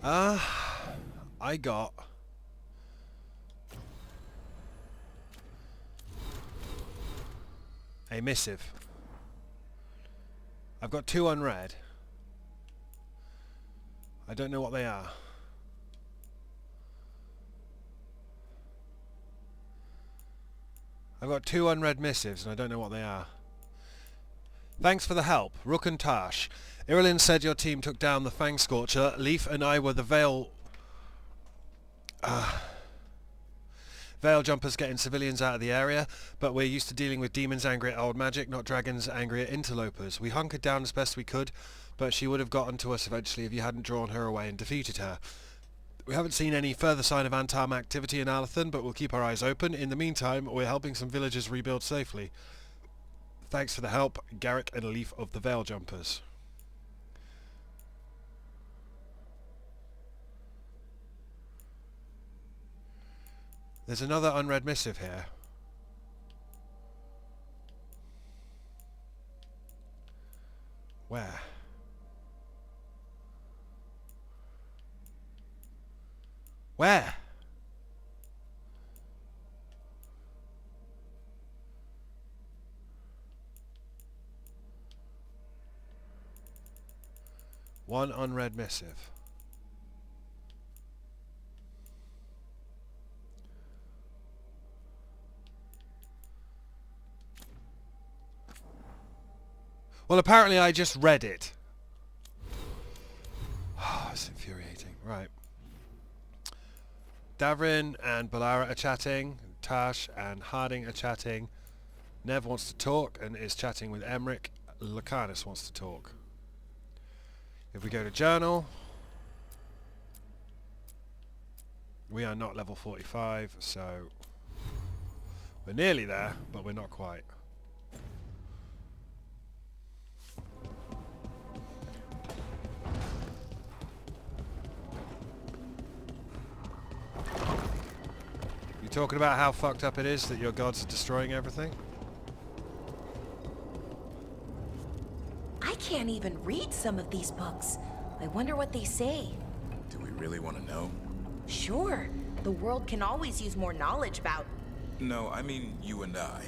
I got a missive. I've got 2 unread. I don't know what they are. I've got 2 unread missives and I don't know what they are. Thanks for the help, Rook and Tash. Irilyn said your team took down the Fang Scorcher. Leaf and I were the Veil jumpers getting civilians out of the area, but we're used to dealing with demons angry at old magic, not dragons angry at interlopers. We hunkered down as best we could, but she would have gotten to us eventually if you hadn't drawn her away and defeated her. We haven't seen any further sign of Antarm activity in Alathan, but we'll keep our eyes open. In the meantime, we're helping some villagers rebuild safely. Thanks for the help, Garrick and Leaf of the Veil Jumpers. There's another unread missive here. Where? Where? One unread missive. Well, apparently I just read it. Oh, it's infuriating. Right. Davrin and Balara are chatting. Tash and Harding are chatting. Nev wants to talk and is chatting with Emric. Lucanus wants to talk. If we go to journal, we are not level 45, so we're nearly there, but we're not quite. You talking about how fucked up it is that your gods are destroying everything? I can't even read some of these books. I wonder what they say. Do we really want to know? Sure. The world can always use more knowledge about... No, I mean you and I.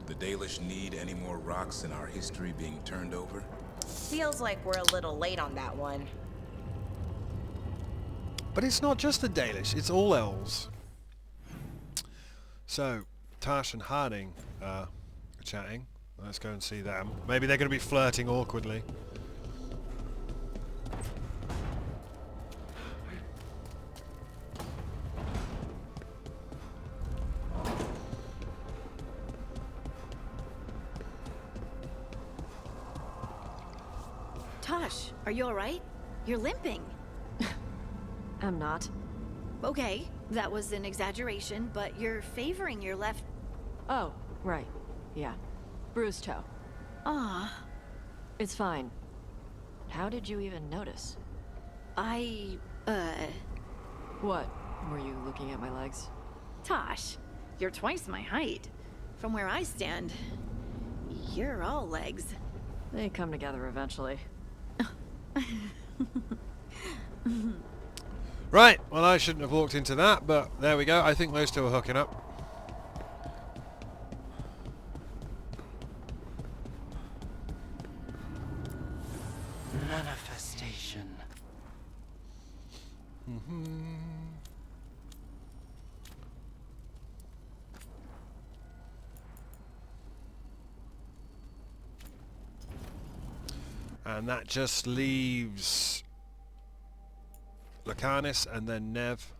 Do the Dalish need any more rocks in our history being turned over? Feels like we're a little late on that one. But it's not just the Dalish, it's all elves. So, Tash and Harding are chatting. Let's go and see them. Maybe they're going to be flirting awkwardly. Tosh, are you alright? You're limping. I'm not. Okay, that was an exaggeration, but you're favoring your left... Oh, right. Yeah. Bruised toe. Ah. It's fine. How did you even notice? What? Were you looking at my legs? Tosh, you're twice my height. From where I stand, you're all legs. They come together eventually. Right, well I shouldn't have walked into that, but there we go. I think those two are hooking up. Manifestation. And that just leaves Lucanus and then Nev.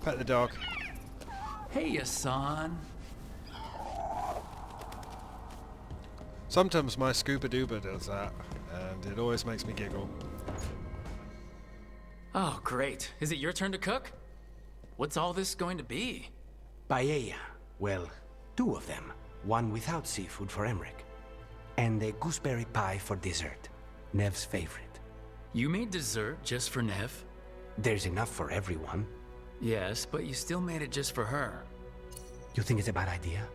Pet the dog. Hey, Hassan. Sometimes my Scuba Dooba does that, and it always makes me giggle. Oh, great. Is it your turn to cook? What's all this going to be? Paella. Well, 2 of them. One without seafood for Emric. And a gooseberry pie for dessert. Nev's favorite. You made dessert just for Nev? There's enough for everyone. Yes, but you still made it just for her. You think it's a bad idea?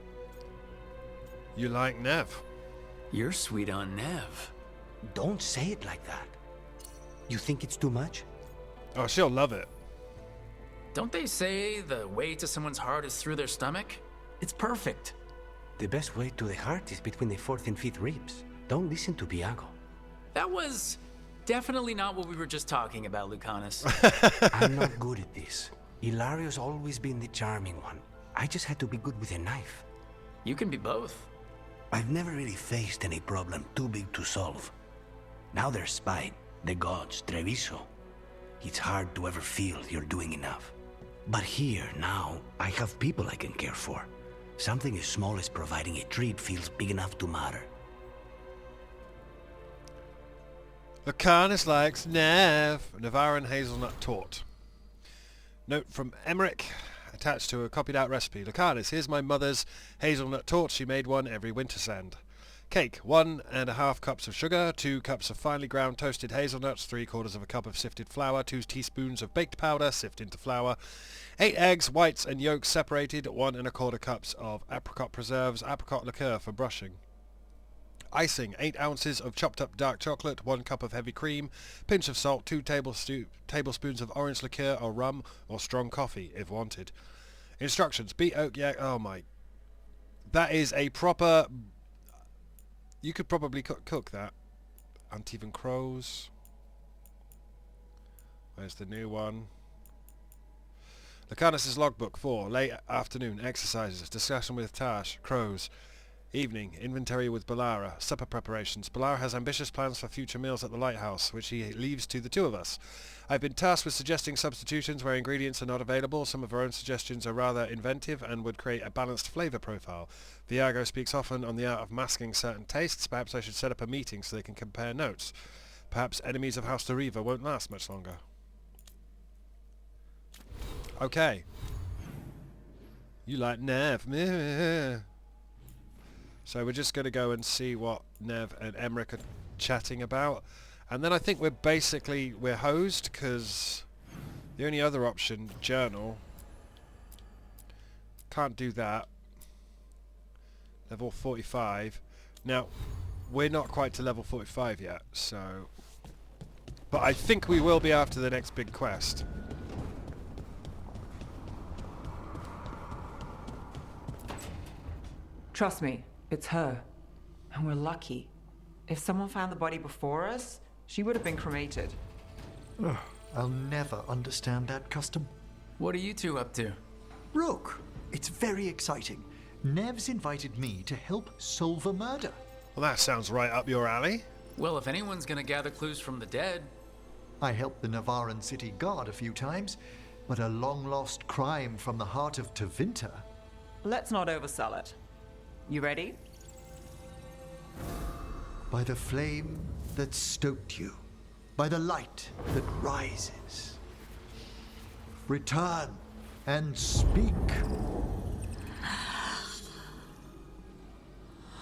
You like Nev? You're sweet on Nev. Don't say it like that. You think it's too much? Oh, she'll love it. Don't they say the way to someone's heart is through their stomach? It's perfect. The best way to the heart is between the fourth and fifth ribs. Don't listen to Biago. That was definitely not what we were just talking about, Lucanus. I'm not good at this. Hilario's always been the charming one. I just had to be good with a knife. You can be both. I've never really faced any problem too big to solve. Now there's spite, the gods, Treviso. It's hard to ever feel you're doing enough. But here, now, I have people I can care for. Something as small as providing a treat feels big enough to matter. Lucanus likes Nev. Navaran hazelnut tort. Note from Emmerich, attached to a copied out recipe. Lucanus, here's my mother's hazelnut tort. She made one every winter sand. Cake, 1½ cups of sugar, 2 cups of finely ground toasted hazelnuts, 3/4 of a cup of sifted flour, 2 teaspoons of baked powder, sift into flour, 8 eggs, whites and yolks separated, 1¼ cups of apricot preserves, apricot liqueur for brushing. Icing, 8 ounces of chopped up dark chocolate, 1 cup of heavy cream, pinch of salt, 2 tablespoons of orange liqueur or rum or strong coffee if wanted. Instructions, beat oak yak, oh my, that is a proper, you could probably cook that. Uneven crows. Where's the new one? Lucanus' logbook 4, late afternoon, exercises, discussion with Tash, crows. Evening, inventory with Balara, supper preparations. Balara has ambitious plans for future meals at the lighthouse, which he leaves to the two of us. I've been tasked with suggesting substitutions where ingredients are not available. Some of her own suggestions are rather inventive and would create a balanced flavour profile. Viago speaks often on the art of masking certain tastes. Perhaps I should set up a meeting so they can compare notes. Perhaps enemies of House Deriva won't last much longer. Okay. You like Nev. So we're just going to go and see what Nev and Emmerich are chatting about. And then I think we're hosed, because the only other option, journal, can't do that. Level 45. Now, we're not quite to level 45 yet, so... But I think we will be after the next big quest. Trust me, it's her. And we're lucky. If someone found the body before us, she would have been cremated. Ugh, I'll never understand that custom. What are you two up to? Rook, it's very exciting. Nev's invited me to help solve a murder. Well, that sounds right up your alley. Well, if anyone's gonna gather clues from the dead... I helped the Navaran city guard a few times, but a long-lost crime from the heart of Tevinter. Let's not oversell it. You ready? By the flame that stoked you, by the light that rises. Return and speak.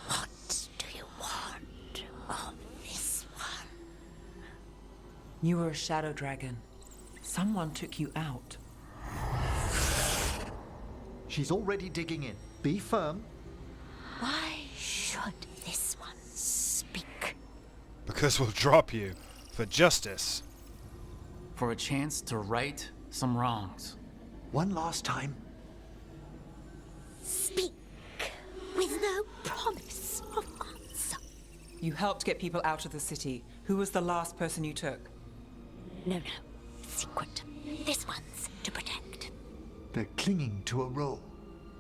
What do you want of this one? You were a shadow dragon. Someone took you out. She's already digging in. Be firm. Why should this one speak? Because we'll drop you for justice. For a chance to right some wrongs. One last time. Speak with no promise of answer. You helped get people out of the city. Who was the last person you took? No. Secret. This one's to protect. They're clinging to a role,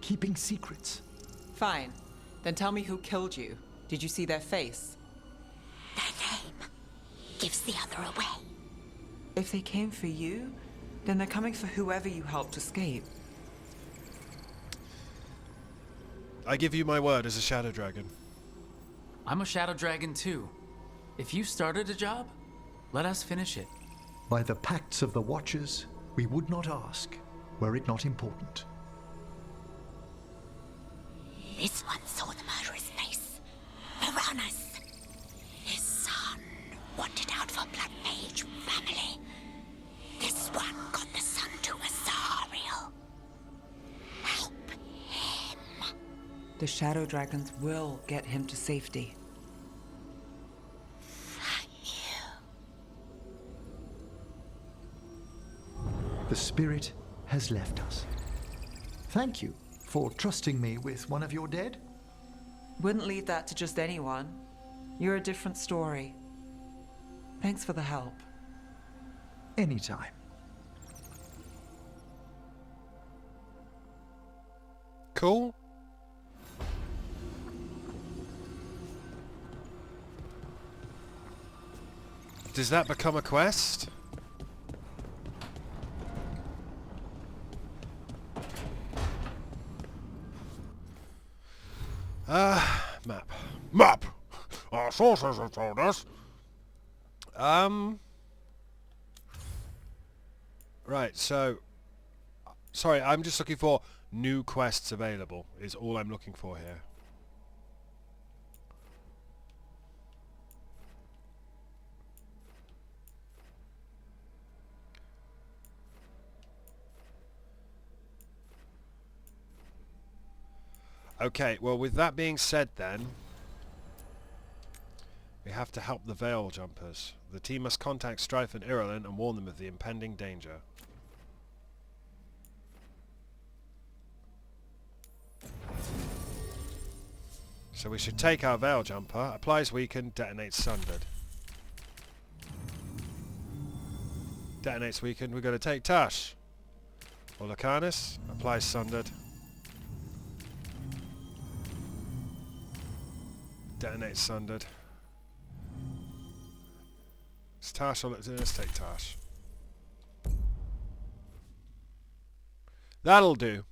keeping secrets. Fine. Then tell me who killed you. Did you see their face? Their name gives the other away. If they came for you, then they're coming for whoever you helped escape. I give you my word as a shadow dragon. I'm a shadow dragon too. If you started a job, let us finish it. By the pacts of the Watchers, we would not ask, were it not important. This one saw the murderer's face. Uranus. His son wanted out for Black Mage family. This one got the son to Azariel. Help him. The shadow dragons will get him to safety. The spirit has left us. Thank you for trusting me with one of your dead. Wouldn't leave that to just anyone. You're a different story. Thanks for the help. Anytime. Cool. Does that become a quest? Map. Map! Our sources have told us. Right, so... Sorry, I'm just looking for new quests available, is all I'm looking for here. Okay, well with that being said then, we have to help the Veil Jumpers. The team must contact Strife and Irulan and warn them of the impending danger. So we should take our Veil Jumper, applies weakened, detonates sundered. Detonates weakened, we've got to take Tash. Or Lucanus, applies sundered. Detonates sundered. It's Tash or let's take Tash. That'll do.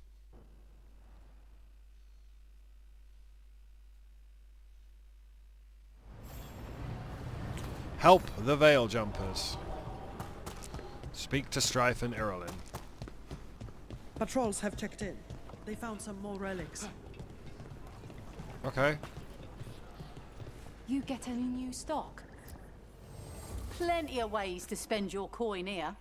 Help the Veil Jumpers. Speak to Strife and Irulan. Patrols have checked in. They found some more relics. Okay. You get any new stock? Plenty of ways to spend your coin here.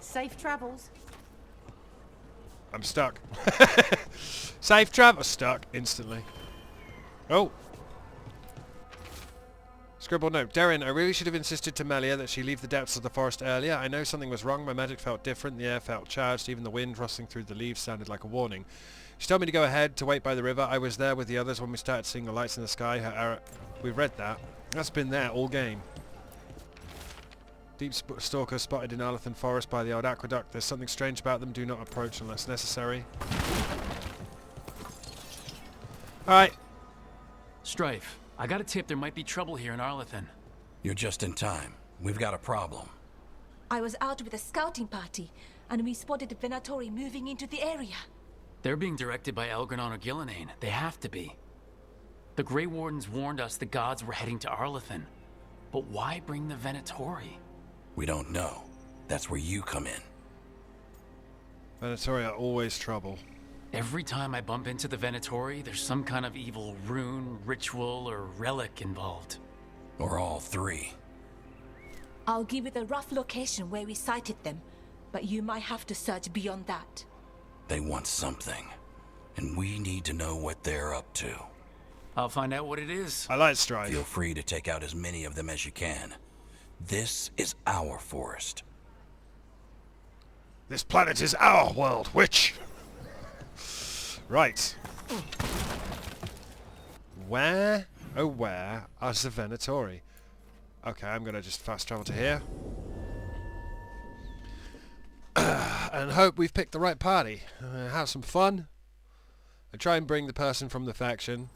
Safe travels. I'm stuck. Safe travel. Stuck instantly. Oh. Scribble note. Darren, I really should have insisted to Melia that she leave the depths of the forest earlier. I know something was wrong. My magic felt different. The air felt charged. Even the wind rustling through the leaves sounded like a warning. She told me to go ahead, to wait by the river. I was there with the others when we started seeing the lights in the sky. Her arrow... We read that. That's been there all game. Deep stalker spotted in Arlethan Forest by the old aqueduct. There's something strange about them. Do not approach unless necessary. Alright. Strife, I got a tip there might be trouble here in Arlethan. You're just in time. We've got a problem. I was out with a scouting party, and we spotted the Venatori moving into the area. They're being directed by Elgarnon or Gillenane. They have to be. The Grey Wardens warned us the gods were heading to Arlethan. But why bring the Venatori? We don't know. That's where you come in. Venatori are always trouble. Every time I bump into the Venatori, there's some kind of evil rune, ritual, or relic involved. Or all three. I'll give you the rough location where we sighted them, but you might have to search beyond that. They want something, and we need to know what they're up to. I'll find out what it is. I like Strife. Feel free to take out as many of them as you can. This is our forest. This planet is our world, witch! Right. Where, oh where, are the Venatori? Okay, I'm gonna just fast travel to here. And hope we've picked the right party. Have some fun. And try and bring the person from the faction.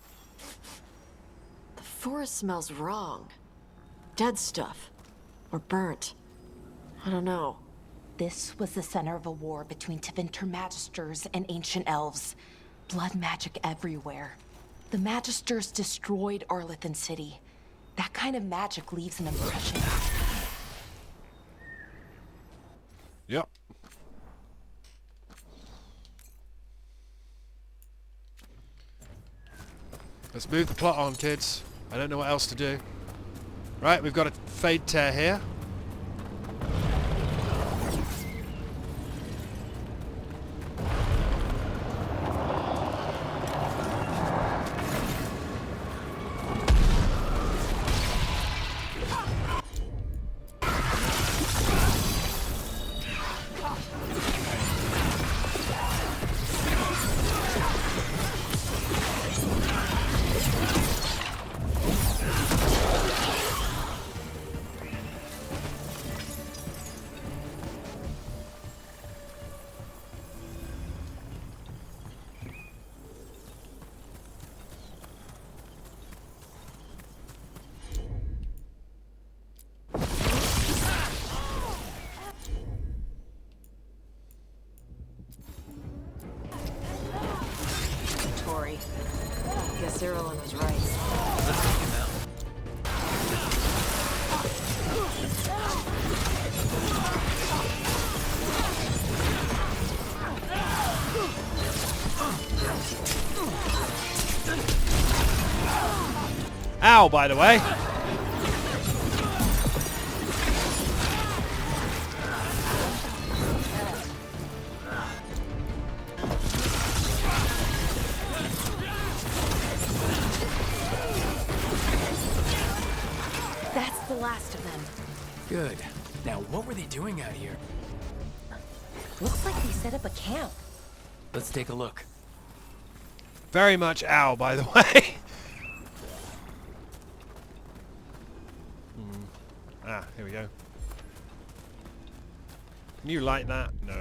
The forest smells wrong. Dead stuff. Or burnt. I don't know. This was the center of a war between Tevinter Magisters and ancient elves. Blood magic everywhere. The Magisters destroyed Arlethan City. That kind of magic leaves an impression. Yep. Let's move the plot on, kids. I don't know what else to do. Right, we've got a Fade Tear here. Guess Cyril was right. Let's take him out. Ow, by the way. That's the last of them. Good. Now, what were they doing out here? Looks like they set up a camp. Let's take a look. Very much ow, by the way. Ah, here we go. Can you light that? No.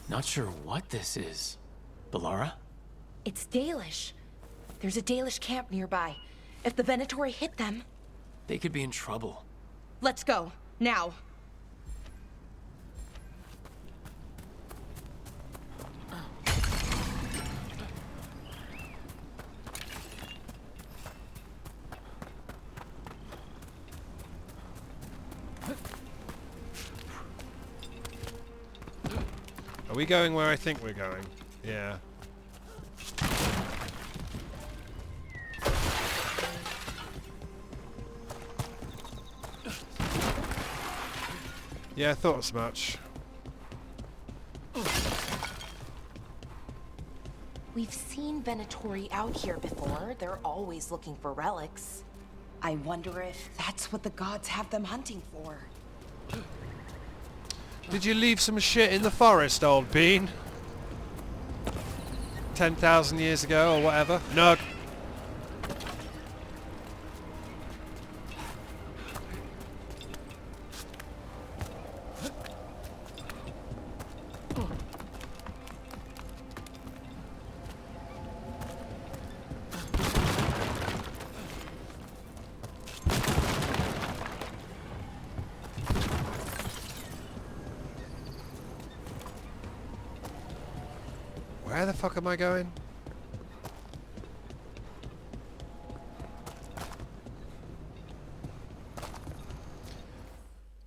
Not sure what this is. Bellara? It's Dalish. There's a Dalish camp nearby. If the Venatori hit them... They could be in trouble. Let's go. Now. Are we going where I think we're going? Yeah. Yeah, I thought as much. We've seen Venatori out here before. They're always looking for relics. I wonder if that's what the gods have them hunting for. Did you leave some shit in the forest, old bean? 10,000 years ago or whatever? No. Where the fuck am I going?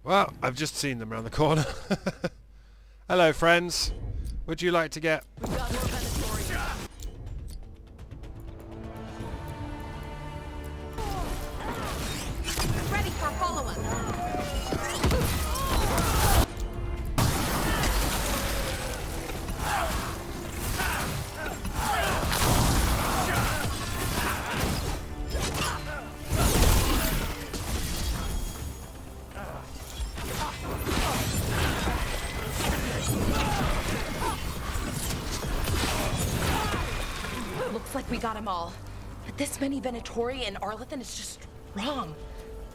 Well, I've just seen them around the corner. Hello, friends. Would you like to get... Ready for follow-up. Looks like we got them all. But this many Venatori and Arlithan is just wrong.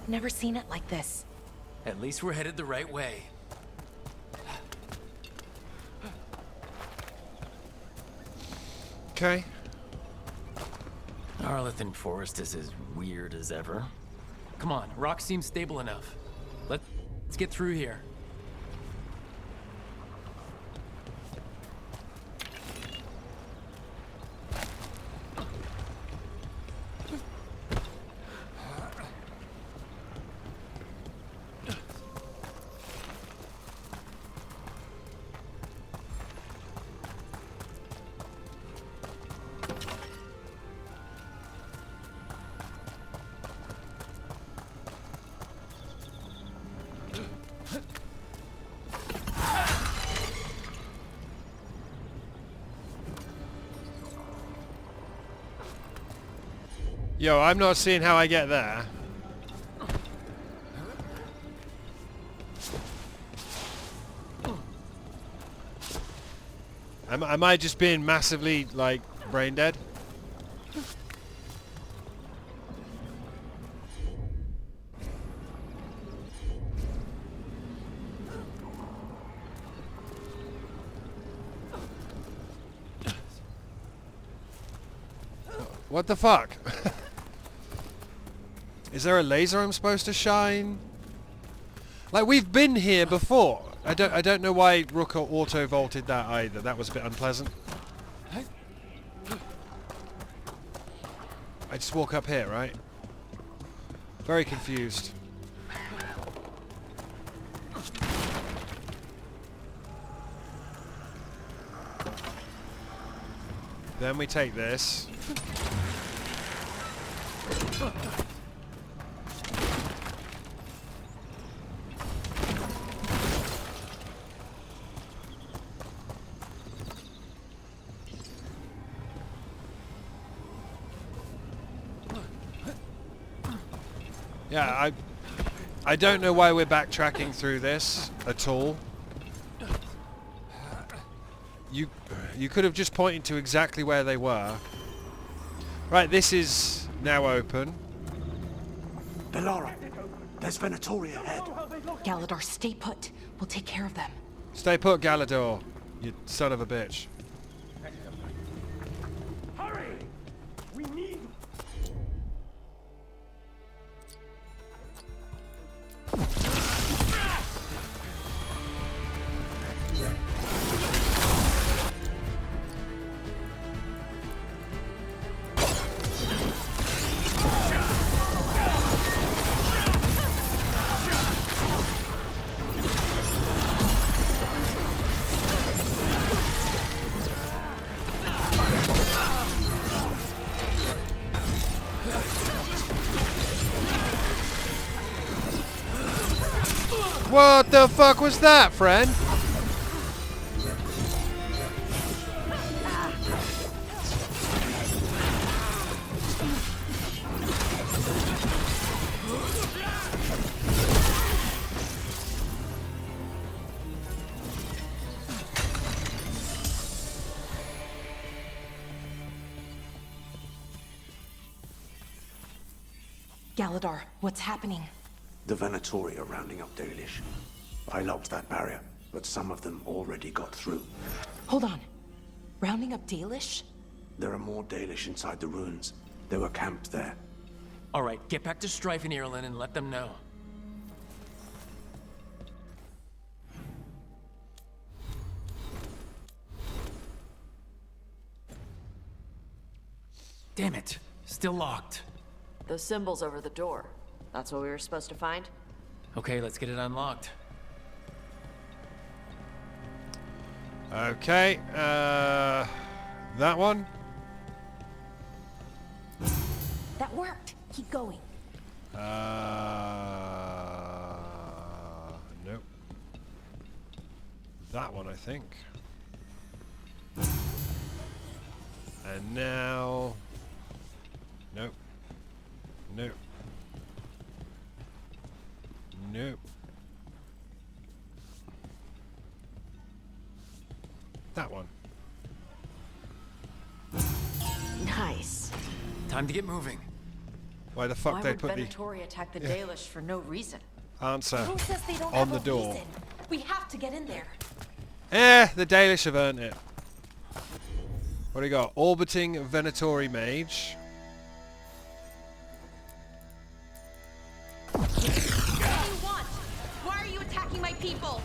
Never seen it like this. At least we're headed the right way. Okay. Arlithan Forest is as weird as ever. Come on, rock seems stable enough. Let's get through here. Yo, I'm not seeing how I get there. Am I just being massively, like, brain dead? What the fuck? Is there a laser I'm supposed to shine? Like, we've been here before. I don't know why Rook auto-vaulted that either. That was a bit unpleasant. I just walk up here, right? Very confused. Then we take this. Yeah, I don't know why we're backtracking through this at all. You could have just pointed to exactly where they were. Right, this is now open. Bellara, there's Venatori ahead. Galador, stay put. We'll take care of them. Stay put, Galador, you son of a bitch. Hurry! We need... What the fuck was that, friend? Galador, what's happening? The Venatori are rounding up Dalish. I locked that barrier, but some of them already got through. Hold on. Rounding up Dalish? There are more Dalish inside the ruins. They were camped there. Alright, get back to Strife and Ireland and let them know. Damn it. Still locked. The symbol's over the door. That's what we were supposed to find? Okay, let's get it unlocked. Okay, that one? That worked. Keep going. Nope. That one, I think. And now... Nope. Nope. Nope. That one. Nice. Time to get moving. Why the fuck Why they would put the Venatori attack the Dalish for no reason? answer Who says they don't on have the a door? reason? We have to get in there. The Dalish have earned it. What do you got? Orbiting Venatori Mage. What do you want? Why are you attacking my people?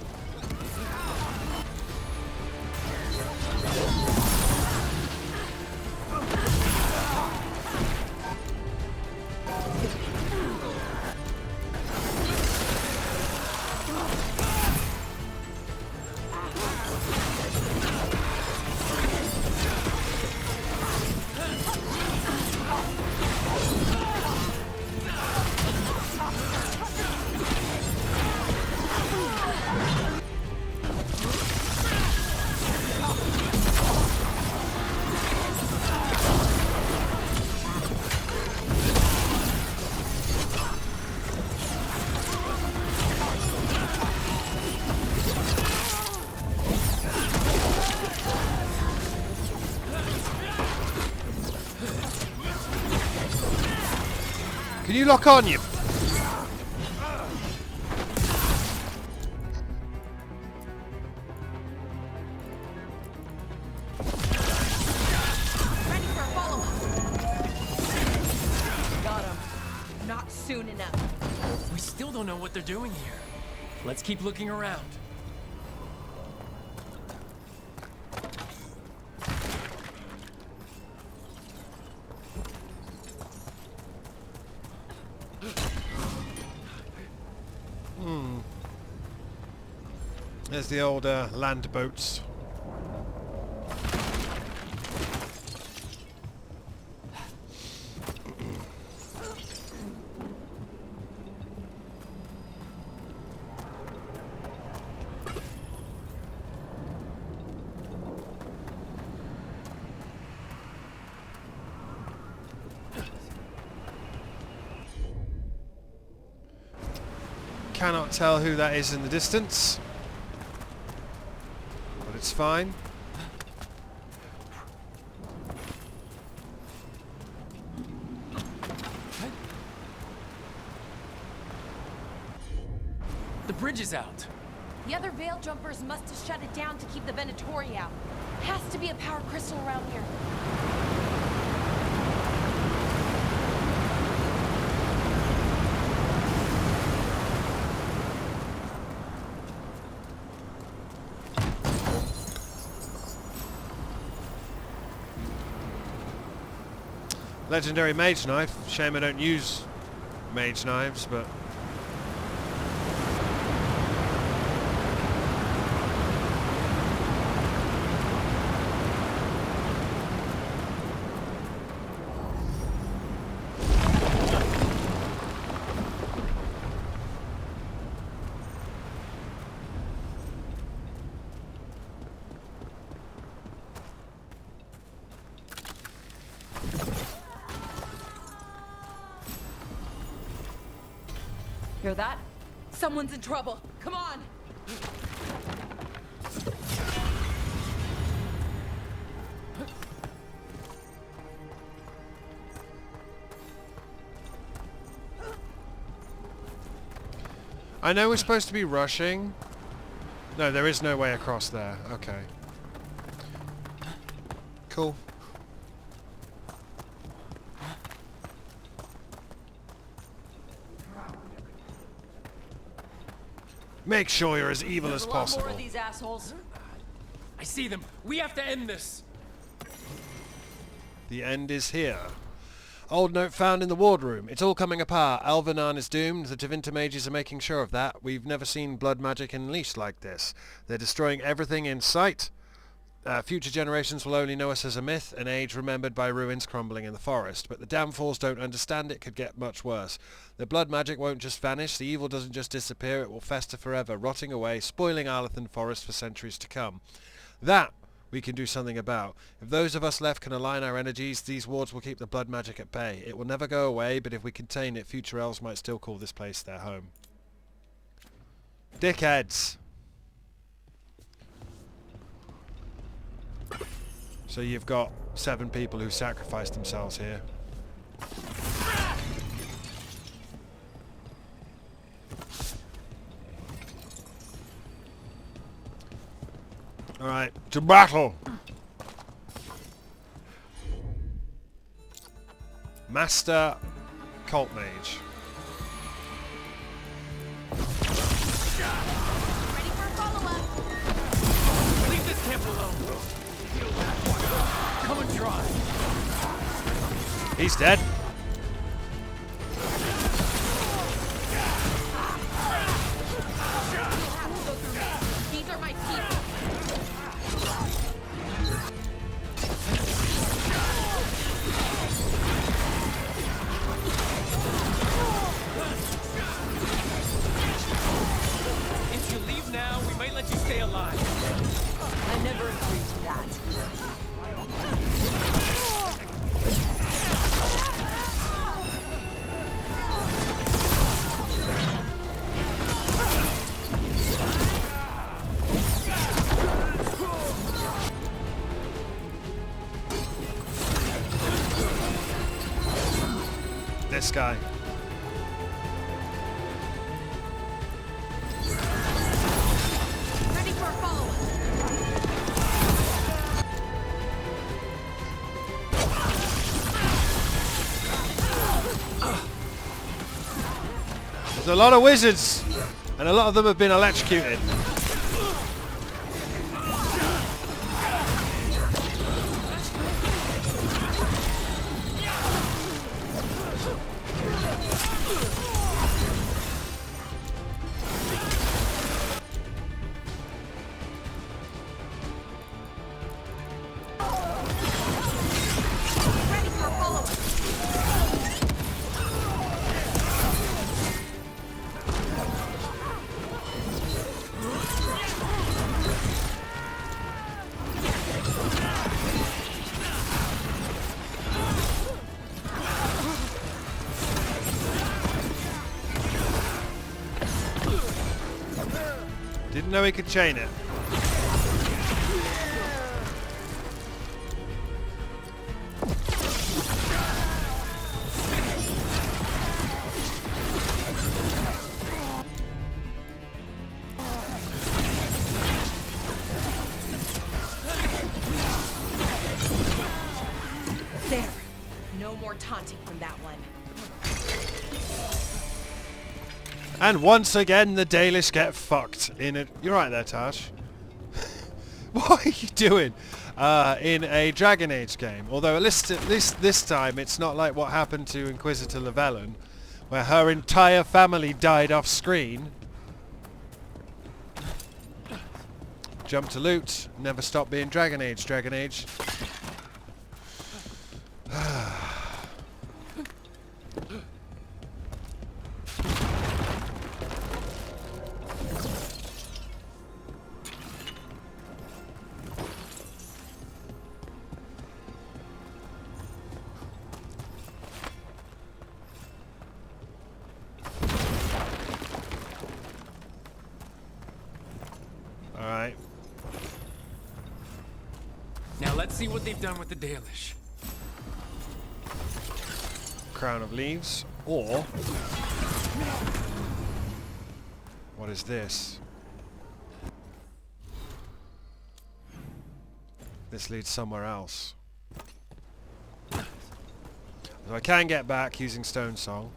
Can you lock on, you? Ready for a follow-up. Got him. Not soon enough. We still don't know what they're doing here. Let's keep looking around. There's the old land boats. Cannot tell who that is in the distance, but it's fine. The bridge is out. The other Veil Jumpers must have shut it down to keep the Venatori out. Has to be a power crystal around here. Legendary mage knife. Shame I don't use mage knives, but... Hear that? Someone's in trouble. Come on! I know we're supposed to be rushing. No, there is no way across there. Okay. Cool. Make sure you're as evil as possible. More of these assholes. I see them. We have to end this. The end is here. Old note found in the wardroom. It's all coming apart. Alvanan is doomed. The Tevinter mages are making sure of that. We've never seen blood magic unleashed like this. They're destroying everything in sight. Future generations will only know us as a myth, an age remembered by ruins crumbling in the forest. But the Damnfalls don't understand it could get much worse. The blood magic won't just vanish, the evil doesn't just disappear, it will fester forever, rotting away, spoiling Arlathan Forest for centuries to come. That we can do something about. If those of us left can align our energies, these wards will keep the blood magic at bay. It will never go away, but if we contain it, future elves might still call this place their home. Dickheads! So you've got 7 people who sacrificed themselves here. Alright, to battle! Master Cult Mage. Ready for a follow-up? Leave this camp alone. Come and try. He's dead. These are my people. If you leave now, we might let you stay alive. I never agreed to that. This guy. Ready for a follow-up. There's a lot of wizards, and a lot of them have been electrocuted. Didn't know he could chain it. There. No more taunting from that one. And once again, the Dalish get fucked in it. You're right there, Tash. What are you doing? In a Dragon Age game. Although at least this time, it's not like what happened to Inquisitor Llewellyn, where her entire family died off screen. Jump to loot. Never stop being Dragon Age, Dragon Age. Alright. Now let's see what they've done with the Dalish. Crown of Leaves, or... What is this? This leads somewhere else. So I can get back using Stone Song.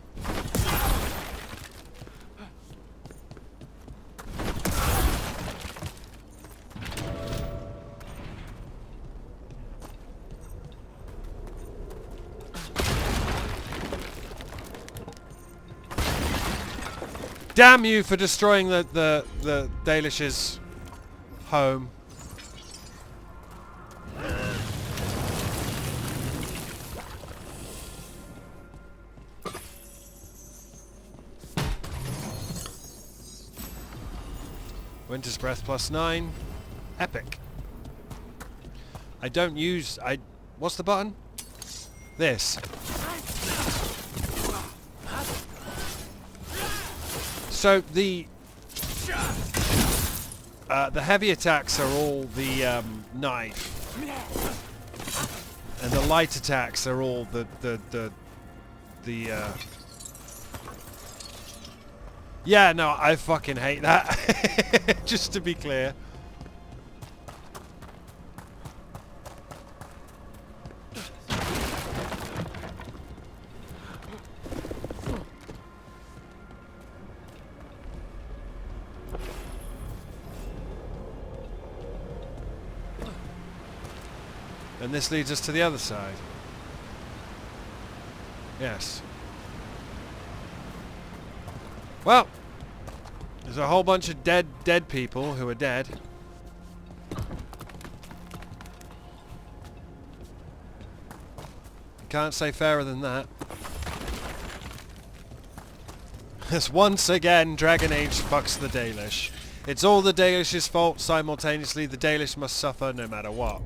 Damn you for destroying the Dalish's home. Winter's Breath +9. Epic. I don't use... What's the button? This. So the heavy attacks are all the knife, and the light attacks are all the yeah, no, I fucking hate that. Just to be clear. And this leads us to the other side. Yes. Well, there's a whole bunch of dead people who are dead. Can't say fairer than that. As once again, Dragon Age fucks the Dalish. It's all the Dalish's fault. Simultaneously, the Dalish must suffer no matter what.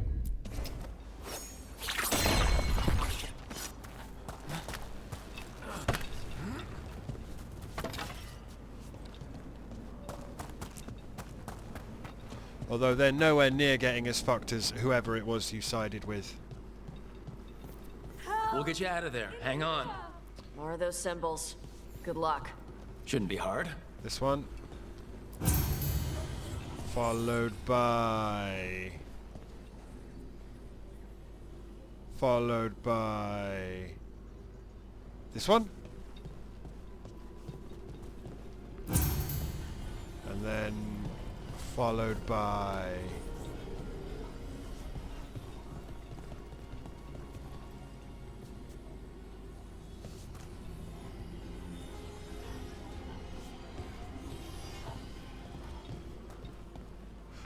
Although they're nowhere near getting as fucked as whoever it was you sided with. We'll get you out of there. Hang on. More of those symbols. Good luck. Shouldn't be hard. This one. Followed by... This one. And then... followed by...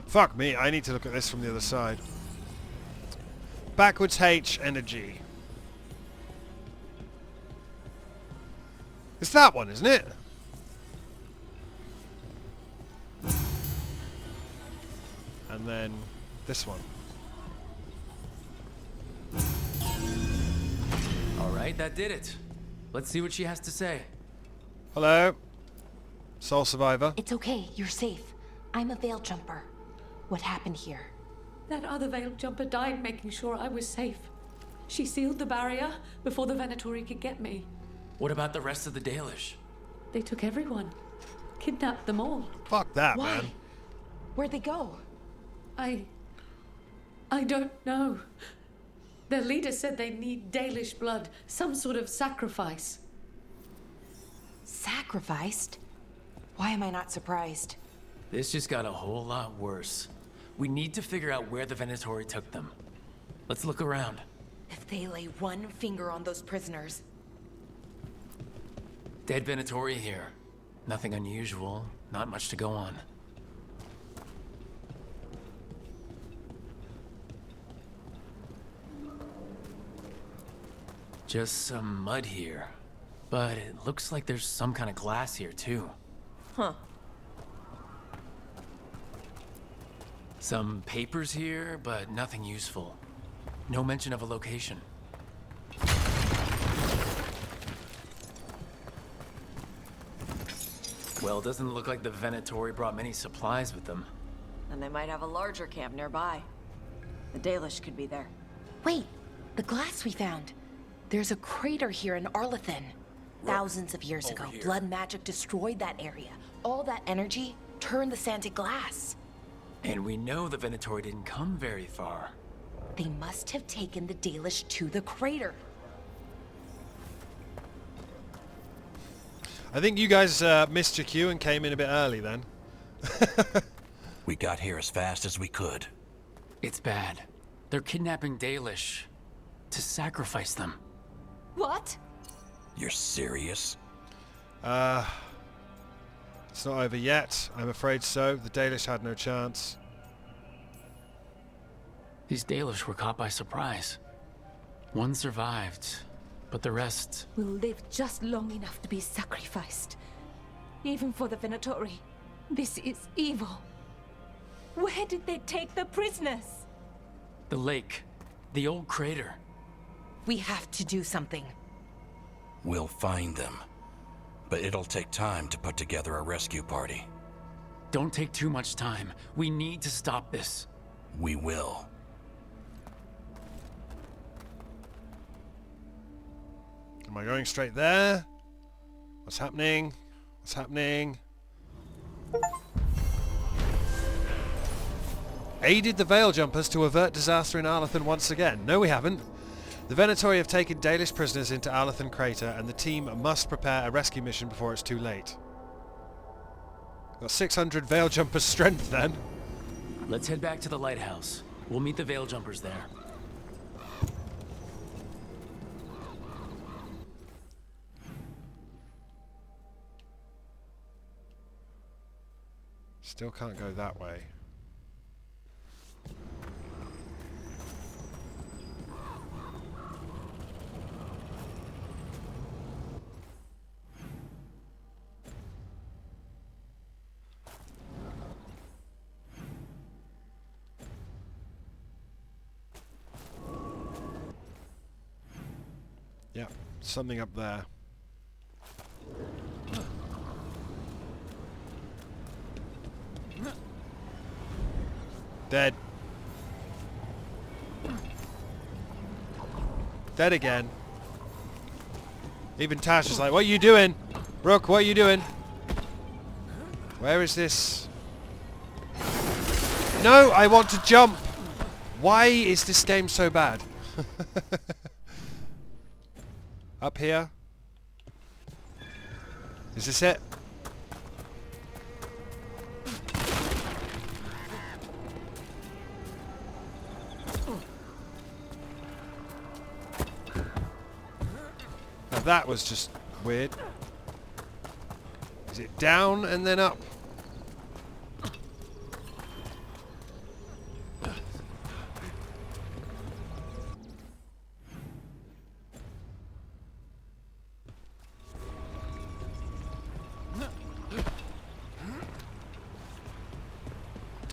Fuck me, I need to look at this from the other side. Backwards H and a G. It's that one, isn't it? And then this one. All right, that did it. Let's see what she has to say. Hello. Soul Survivor. It's okay, you're safe. I'm a veil jumper. What happened here? That other veil jumper died making sure I was safe. She sealed the barrier before the Venatori could get me. What about the rest of the Dalish? They took everyone. Kidnapped them all. Fuck that, Why? man. Where'd they go? I don't know. Their leader said they need Dalish blood, some sort of sacrifice. Sacrificed? Why am I not surprised? This just got a whole lot worse. We need to figure out where the Venatori took them. Let's look around. If they lay one finger on those prisoners... Dead Venatori here. Nothing unusual, not much to go on. Just some mud here. But it looks like there's some kind of glass here too. Huh. Some papers here, but nothing useful. No mention of a location. Well, it doesn't look like the Venatori brought many supplies with them. And they might have a larger camp nearby. The Dalish could be there. Wait, the glass we found. There's a crater here in Arlethan. Thousands of years ago, blood magic destroyed that area. All that energy turned the sand to glass. And we know the Venatori didn't come very far. They must have taken the Dalish to the crater. I think you guys missed your cue and came in a bit early then. We got here as fast as we could. It's bad. They're kidnapping Dalish to sacrifice them. What? You're serious? It's not over yet. I'm afraid so. The Dalish had no chance. These Dalish were caught by surprise. One survived, but the rest... will live just long enough to be sacrificed. Even for the Venatori. This is evil. Where did they take the prisoners? The lake. The old crater. We have to do something. We'll find them. But it'll take time to put together a rescue party. Don't take too much time. We need to stop this. We will. Am I going straight there? What's happening? What's happening? Aided the Veil Jumpers to avert disaster in Arlethan once again. No, we haven't. The Venatori have taken Dalish prisoners into Arlethan Crater, and the team must prepare a rescue mission before it's too late. Got 600 Veil Jumpers strength then. Let's head back to the lighthouse. We'll meet the Veil Jumpers there. Still can't go that way. Yeah, something up there. Dead. Dead again. Even Tash is like, what are you doing? Rook, what are you doing? Where is this? No, I want to jump. Why is this game so bad? Up here. Is this it? Now that was just weird. Is it down and then up?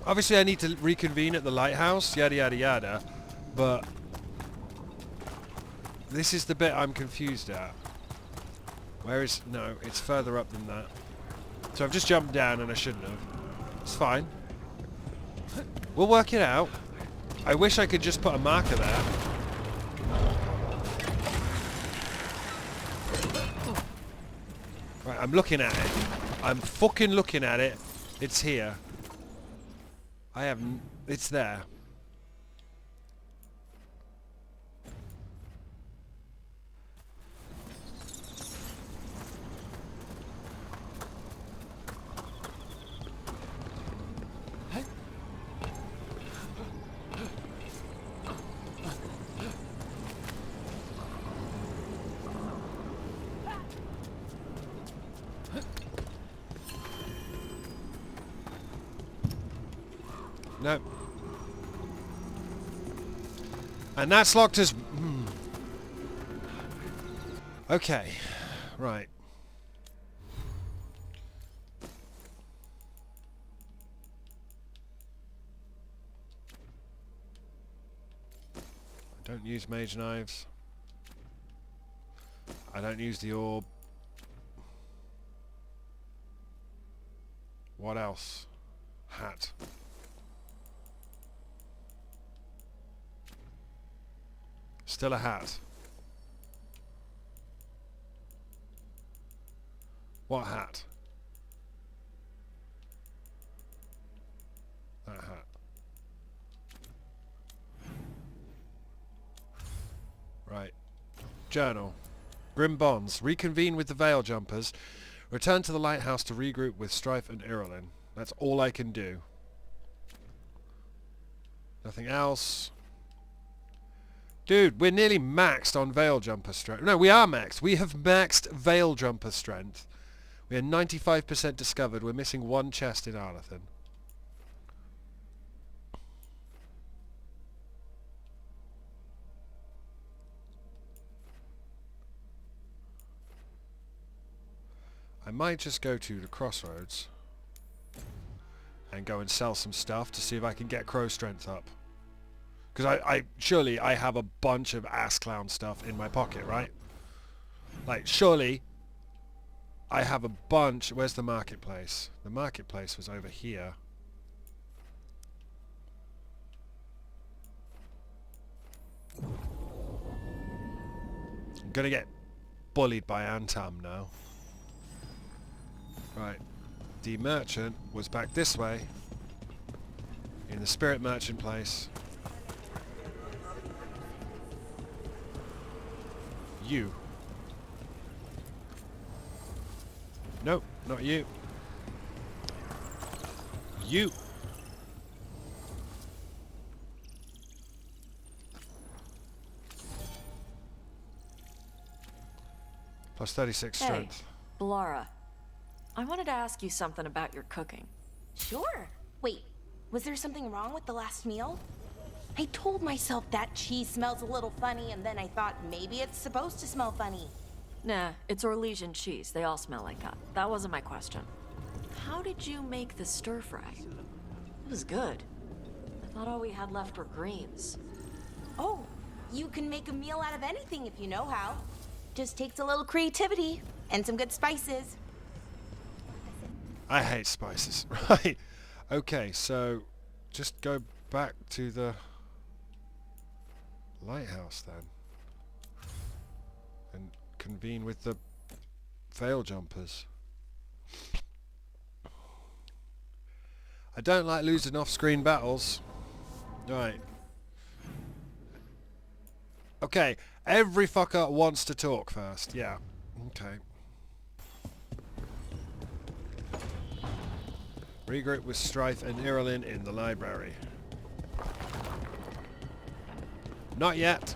Obviously I need to reconvene at the lighthouse, yada yada yada, but this is the bit I'm confused at. Where is... no, it's further up than that. So I've just jumped down and I shouldn't have. It's fine. We'll work it out. I wish I could just put a marker there. Right, I'm looking at it. I'm fucking looking at it. It's here. It's there. No. And that's locked as... Okay. Right. I don't use mage knives. I don't use the orb. What else? Hat. Still a hat. What hat? That hat. Right. Journal. Grim Bonds. Reconvene with the Veil Jumpers. Return to the lighthouse to regroup with Strife and Irelin. That's all I can do. Nothing else. Dude, we're nearly maxed on Veil Jumper strength. No, we are maxed. We have maxed Veil Jumper strength. We are 95% discovered. We're missing one chest in Arlithin. I might just go to the crossroads and go and sell some stuff to see if I can get crow strength up. Because surely I have a bunch of ass clown stuff in my pocket, right? Like, surely I have a bunch... Where's the marketplace? The marketplace was over here. I'm gonna get bullied by Antam now. Right. The merchant was back this way. In the spirit merchant place. You. Nope, not you. You. Plus 36 strength. Hey, Blara. I wanted to ask you something about your cooking. Sure. Wait, was there something wrong with the last meal? I told myself that cheese smells a little funny, and then I thought maybe it's supposed to smell funny. Nah, it's Orlesian cheese. They all smell like that. That wasn't my question. How did you make the stir-fry? It was good. I thought all we had left were greens. Oh, you can make a meal out of anything if you know how. Just takes a little creativity and some good spices. I hate spices. Right. Okay, so just go back to the lighthouse then. And convene with the Veil Jumpers. I don't like losing off-screen battles. Right. Okay, every fucker wants to talk first. Yeah. Okay. Regroup with Strife and Irelin in the library. Not yet.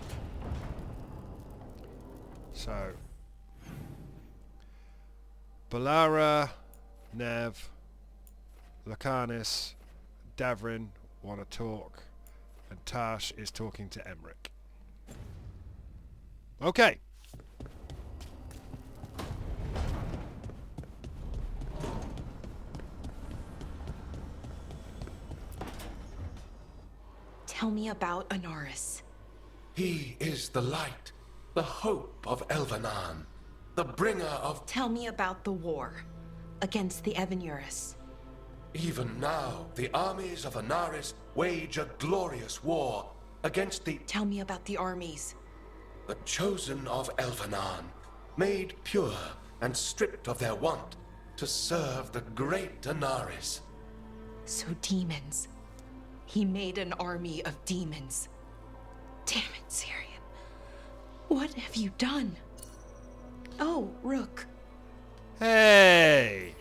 So. Blara, Nev, Lakanis, Davrin want to talk, and Tash is talking to Emric. Okay. Tell me about Anaris. He is the light, the hope of Elvenan, the bringer of... Tell me about the war against the Evan Eurus. Even now, the armies of Anaris wage a glorious war against the... Tell me about the armies. The chosen of Elvenan, made pure and stripped of their want to serve the great Anaris. So demons. He made an army of demons. Damn it, Syrian. What have you done? Oh, Rook. Hey!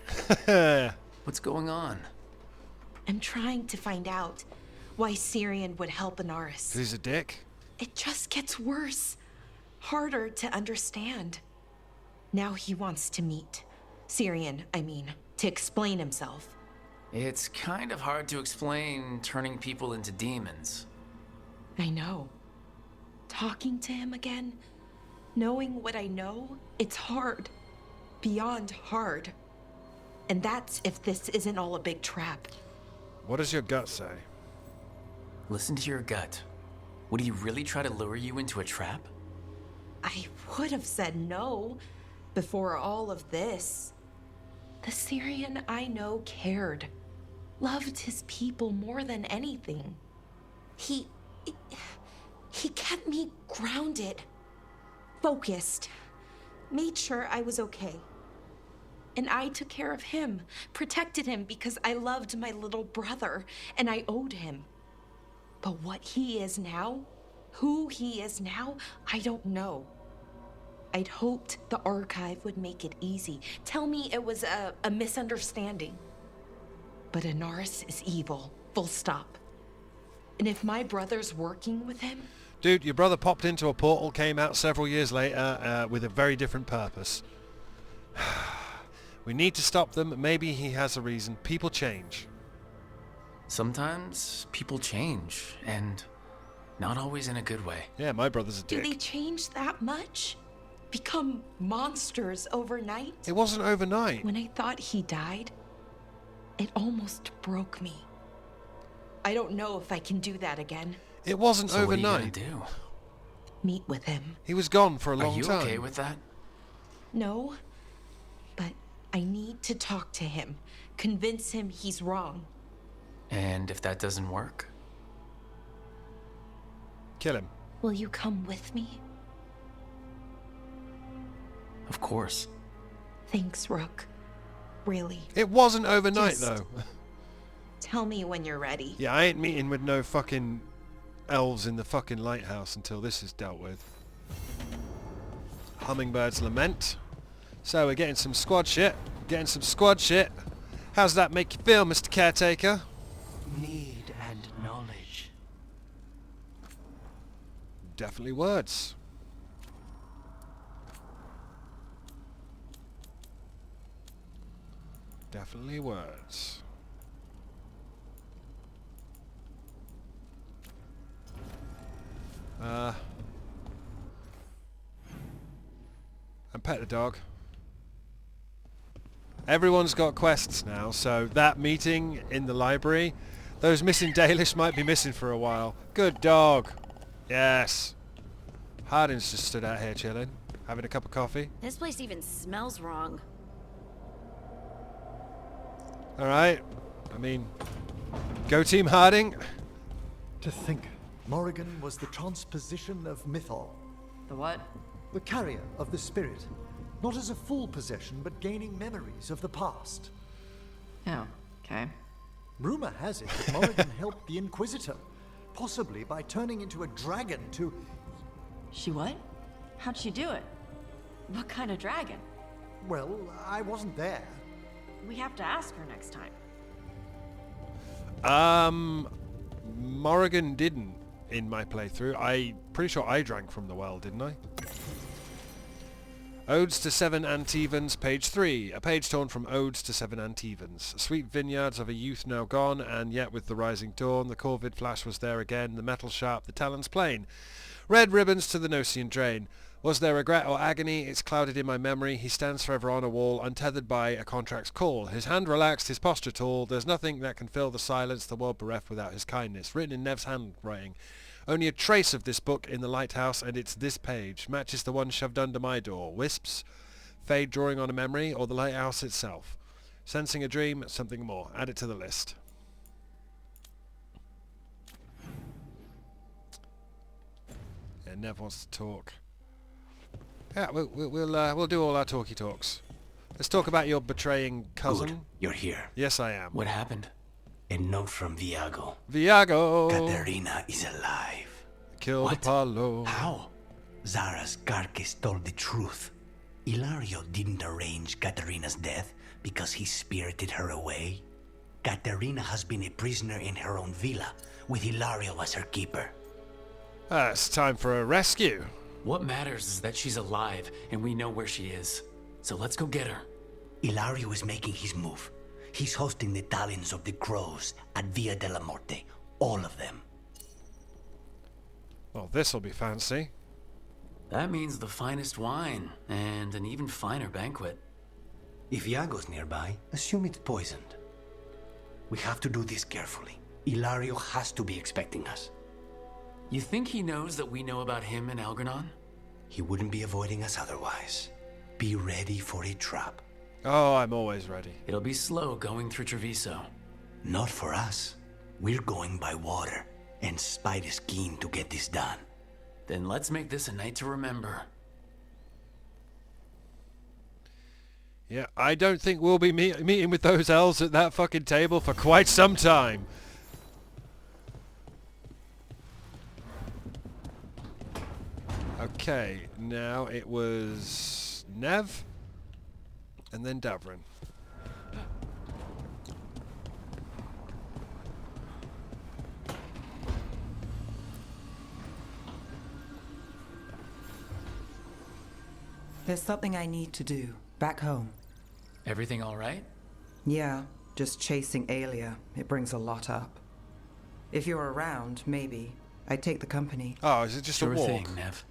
What's going on? I'm trying to find out why Syrian would help Anaris. He's a dick? It just gets worse. Harder to understand. Now he wants to meet. Syrian, I mean, to explain himself. It's kind of hard to explain turning people into demons. I know. Talking to him again, knowing what I know, it's hard. Beyond hard. And that's if this isn't all a big trap. What does your gut say? Listen to your gut. Would he really try to lure you into a trap? I would have said no before all of this. The Syrian I know cared. Loved his people more than anything. He kept me grounded. Focused. Made sure I was okay. And I took care of him, protected him because I loved my little brother and I owed him. But what he is now, who he is now, I don't know. I'd hoped the archive would make it easy. Tell me it was a misunderstanding. But Anaris is evil, full stop. And if my brother's working with him... Dude, your brother popped into a portal, came out several years later with a very different purpose. We need to stop them. Maybe he has a reason. People change. Sometimes people change, and not always in a good way. Yeah, my brother's a dick. Do they change that much? Become monsters overnight? It wasn't overnight. When I thought he died, it almost broke me. I don't know if I can do that again. It wasn't so overnight. What are you gonna do? Meet with him. He was gone for a long time. Are you okay with that? No, but I need to talk to him. Convince him he's wrong. And if that doesn't work? Kill him. Will you come with me? Of course. Thanks, Rook. Really. It wasn't overnight, though. Tell me when you're ready. Yeah, I ain't meeting with no fucking elves in the fucking lighthouse until this is dealt with. Hummingbird's Lament. So we're getting some squad shit. Getting some squad shit. How's that make you feel, Mr. Caretaker? Need and knowledge. Definitely words. Definitely words. And pet the dog. Everyone's got quests now, so that meeting in the library, those missing Dalish might be missing for a while. Good dog. Yes. Hardin's just stood out here chilling, having a cup of coffee. This place even smells wrong. Alright. I mean, go Team Harding. To think, Morrigan was the transposition of Mythol. The what? The carrier of the spirit. Not as a full possession, but gaining memories of the past. Oh, okay. Rumor has it that Morrigan helped the Inquisitor, possibly by turning into a dragon to... She what? How'd she do it? What kind of dragon? Well, I wasn't there. We have to ask her next time. Morrigan didn't in my playthrough. I pretty sure I drank from the well, didn't I? Odes to Seven Antevans, page 3. A page torn from Odes to Seven Antevans. Sweet vineyards of a youth now gone, and yet with the rising dawn, the corvid flash was there again, the metal sharp, the talons plain. Red ribbons to the Nosian drain. Was there regret or agony? It's clouded in my memory. He stands forever on a wall, untethered by a contract's call. His hand relaxed, his posture tall. There's nothing that can fill the silence, the world bereft without his kindness. Written in Nev's handwriting. Only a trace of this book in the lighthouse, and it's this page. Matches the one shoved under my door. Wisps, fade drawing on a memory, or the lighthouse itself. Sensing a dream, something more. Add it to the list. Yeah, Nev wants to talk. Yeah, we'll do all our talky talks. Let's talk about your betraying cousin. Good. You're here. Yes, I am. What happened? A note from Viago. Viago! Katerina is alive. Killed What? Apollo. How? Zara's carcass told the truth. Ilario didn't arrange Katerina's death because he spirited her away. Katerina has been a prisoner in her own villa, with Ilario as her keeper. It's time for a rescue. What matters is that she's alive, and we know where she is. So let's go get her. Ilario is making his move. He's hosting the talons of the crows at Via della Morte. All of them. Well, this'll be fancy. That means the finest wine, and an even finer banquet. If Iago's nearby, assume it's poisoned. We have to do this carefully. Ilario has to be expecting us. You think he knows that we know about him and Algernon? He wouldn't be avoiding us otherwise. Be ready for a trap. Oh, I'm always ready. It'll be slow going through Treviso. Not for us. We're going by water, and Spite is keen to get this done. Then let's make this a night to remember. Yeah, I don't think we'll be meeting with those elves at that fucking table for quite some time. Okay, now it was Nev, and then Davrin. There's something I need to do back home. Everything all right? Yeah, just chasing Aelia. It brings a lot up. If you're around, maybe. I'd take the company. Oh, is it just Sure a walk? thing, Nev.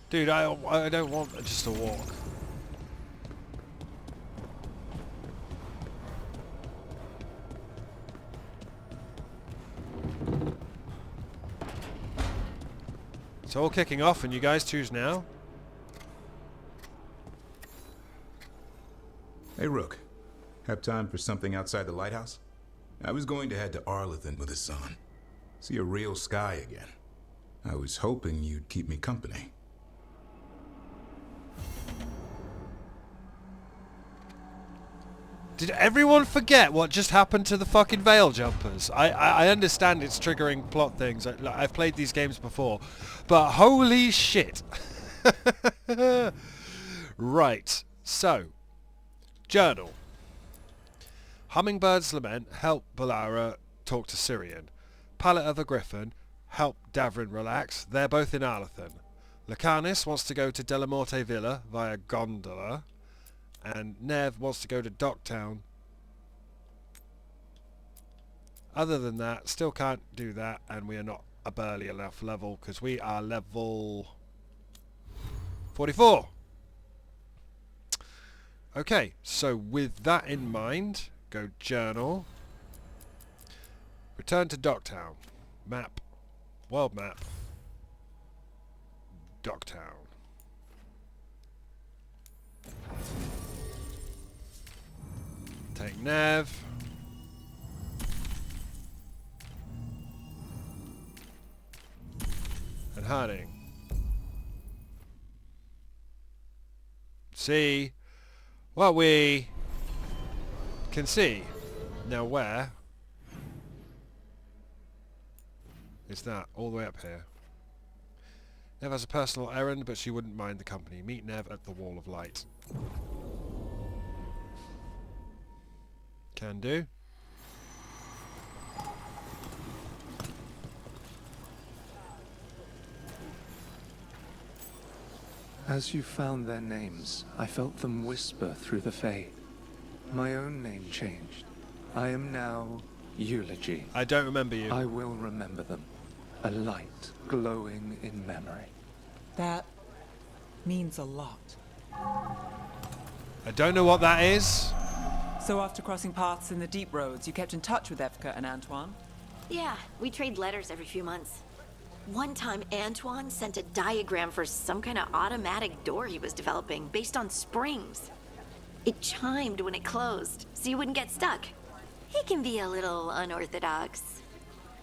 Dude, I don't want just a walk. It's all kicking off and you guys choose now? Hey, Rook. Have time for something outside the lighthouse? I was going to head to Arlithin with the sun. See a real sky again. I was hoping you'd keep me company. Did everyone forget what just happened to the fucking Veil Jumpers? I understand it's triggering plot things. I've played these games before. But holy shit. Right. So. Journal. Hummingbird's Lament. Help Balara talk to Syrian. Pallet of a Griffin. Help Davrin relax. They're both in Arlithin. Lacanis wants to go to Delamorte Villa via gondola. And Nev wants to go to Docktown. Other than that, still can't do that, and we are not a burly enough level, because we are level 44. Okay, so with that in mind, go journal. Return to Docktown. Map. World map. Docktown. Take Nev. And Harding. See what we can see. Now where is that? All the way up here. Nev has a personal errand, but she wouldn't mind the company. Meet Nev at the Wall of Light. Can do. As you found their names, I felt them whisper through the Fae. My own name changed. I am now Eulogy. I don't remember you. I will remember them. A light glowing in memory. That means a lot. I don't know what that is. So after crossing paths in the deep roads, you kept in touch with Evka and Antoine? Yeah, we trade letters every few months. One time, Antoine sent a diagram for some kind of automatic door he was developing based on springs. It chimed when it closed, so you wouldn't get stuck. He can be a little unorthodox.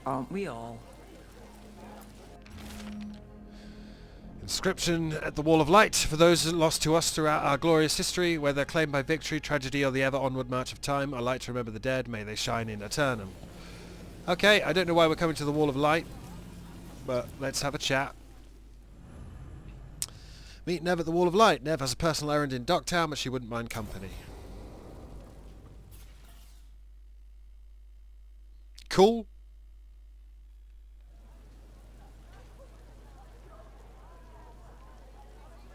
Aren't we all? Inscription at the Wall of Light. For those lost to us throughout our glorious history, whether claimed by victory, tragedy, or the ever onward march of time, I like to remember the dead. May they shine in eternum. Okay, I don't know why we're coming to the Wall of Light, but let's have a chat. Meet Nev at the Wall of Light. Nev has a personal errand in Docktown, but she wouldn't mind company. Cool.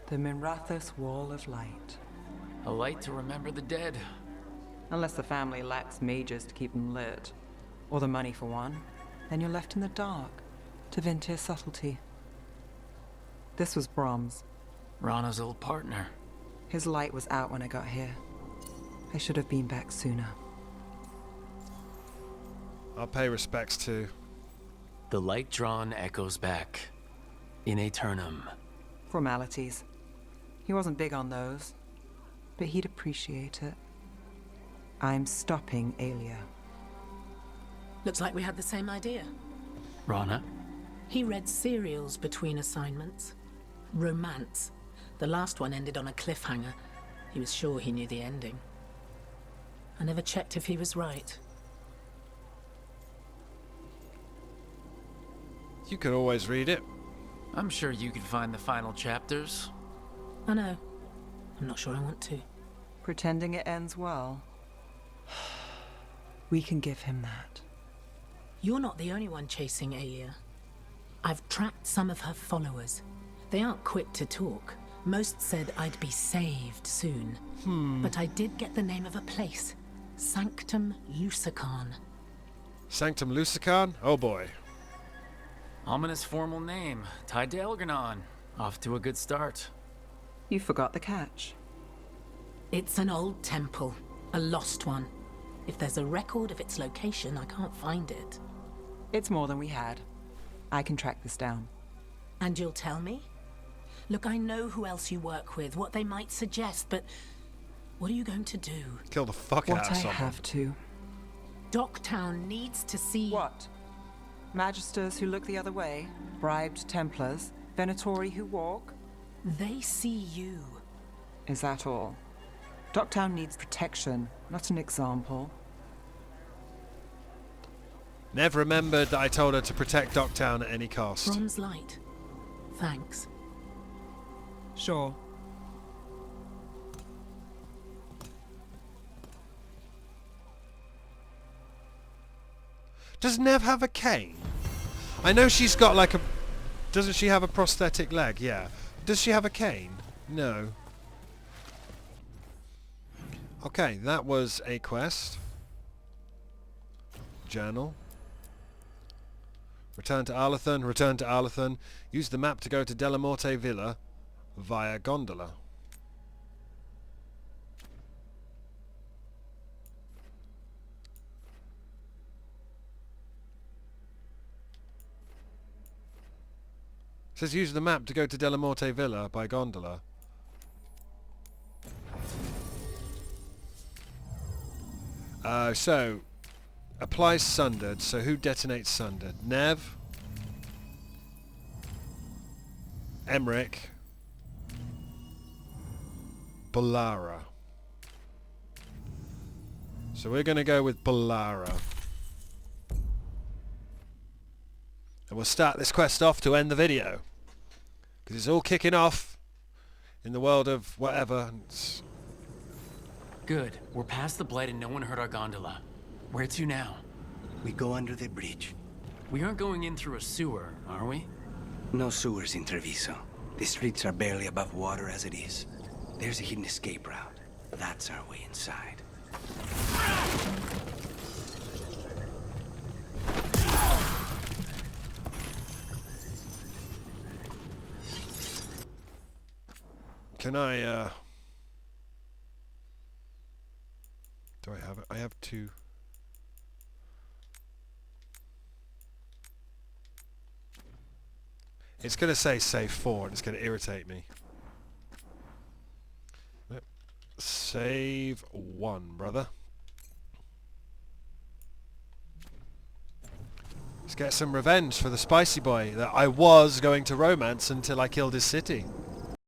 The Minrathous Wall of Light. A light to remember the dead. Unless the family lacks mages to keep them lit, or the money for one, then you're left in the dark to Vintir's subtlety. This was Brahms. Rana's old partner. His light was out when I got here. I should have been back sooner. I'll pay respects to... The light drawn echoes back. In aeternum. Formalities. He wasn't big on those, but he'd appreciate it. I'm stopping Aelia. Looks like we had the same idea. Rana? He read serials between assignments. Romance. The last one ended on a cliffhanger. He was sure he knew the ending. I never checked if he was right. You could always read it. I'm sure you could find the final chapters. I know. I'm not sure I want to. Pretending it ends well. We can give him that. You're not the only one chasing Aelia. I've tracked some of her followers. They aren't quick to talk. Most said I'd be saved soon. But I did get the name of a place. Sanctum Lusican. Sanctum Lusican? Oh boy. Ominous formal name. Tied to Elganon. Off to a good start. You forgot the catch. It's an old temple. A lost one. If there's a record of its location, I can't find it. It's more than we had. I can track this down. And you'll tell me? Look, I know who else you work with, what they might suggest, but what are you going to do? Kill the fuck out of someone. What I have to. Docktown needs to see... What? Magisters who look the other way? Bribed Templars? Venatori who walk? They see you. Is that all? Docktown needs protection, not an example. Nev remembered that I told her to protect Docktown at any cost. Bronze light. Thanks. Sure. Does Nev have a cane? I know she's got like a... Doesn't she have a prosthetic leg? Yeah. Does she have a cane? No. Okay, that was a quest. Journal. Return to Arlethan. Return to Arlethan. Use the map to go to Delamorte Villa via gondola. It says use the map to go to Delamorte Villa by gondola. So, applies Sundered. So who detonates Sundered? Nev. Emmerich. Bollara. So we're going to go with Bollara. And we'll start this quest off to end the video. Because it's all kicking off in the world of whatever. Good. We're past the blight and no one heard our gondola. Where to now? We go under the bridge. We aren't going in through a sewer, are we? No sewers in Treviso. The streets are barely above water as it is. There's a hidden escape route. That's our way inside. Can I, do I have it? I have two. It's going to say save 4 and it's going to irritate me. Save 1, brother. Let's get some revenge for the spicy boy that I was going to romance until I killed his city.